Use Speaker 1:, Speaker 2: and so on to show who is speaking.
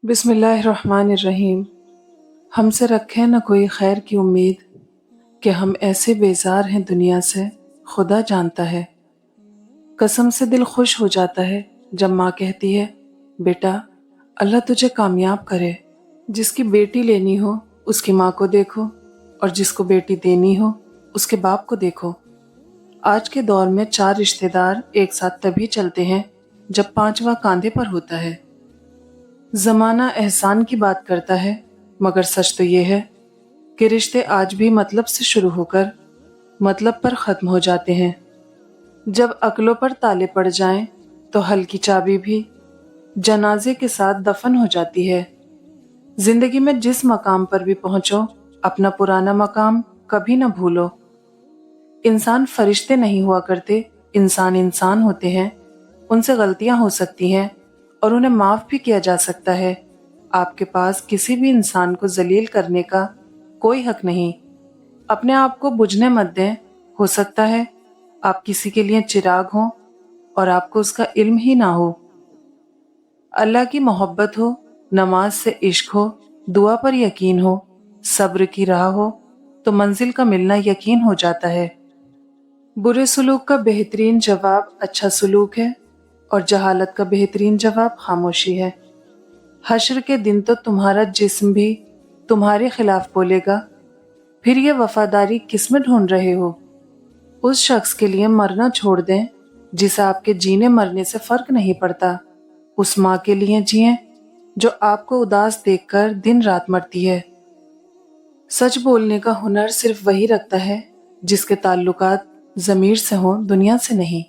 Speaker 1: बिस्मिल्लाहिर्रहमानिर्रहीम। हमसे रखे न कोई खैर की उम्मीद कि हम ऐसे बेजार हैं दुनिया से, खुदा जानता है। कसम से दिल खुश हो जाता है जब माँ कहती है, बेटा अल्लाह तुझे कामयाब करे। जिसकी बेटी लेनी हो उसकी माँ को देखो, और जिसको बेटी देनी हो उसके बाप को देखो। आज के दौर में 4 रिश्तेदार एक साथ तभी चलते हैं जब 5वां कांधे पर होता है। जमाना एहसान की बात करता है, मगर सच तो ये है कि रिश्ते आज भी मतलब से शुरू होकर मतलब पर ख़त्म हो जाते हैं। जब अक्लों पर ताले पड़ जाएं, तो हल की चाबी भी जनाजे के साथ दफन हो जाती है। जिंदगी में जिस मकाम पर भी पहुंचो, अपना पुराना मकाम कभी न भूलो। इंसान फरिश्ते नहीं हुआ करते, इंसान इंसान होते हैं। उनसे गलतियां हो सकती हैं और उन्हें माफ भी किया जा सकता है। आपके पास किसी भी इंसान को जलील करने का कोई हक नहीं। अपने आप को बुझने मत दें। हो सकता है आप किसी के लिए चिराग हो और आपको उसका इल्म ही ना हो। अल्लाह की मोहब्बत हो, नमाज से इश्क हो, दुआ पर यकीन हो, सब्र की राह हो, तो मंजिल का मिलना यकीन हो जाता है। बुरे सलूक का बेहतरीन जवाब अच्छा सलूक है, और जहालत का बेहतरीन जवाब खामोशी है। हश्र के दिन तो तुम्हारा जिस्म भी तुम्हारे खिलाफ बोलेगा। फिर ये वफादारी किस में ढूंढ रहे हो? उस शख्स के लिए मरना छोड़ दें जिसे आपके जीने मरने से फर्क नहीं पड़ता। उस माँ के लिए जिएं जो आपको उदास देखकर दिन रात मरती है। सच बोलने का हुनर सिर्फ वही रखता है जिसके ताल्लुकात ज़मीर से हों, दुनिया से नहीं।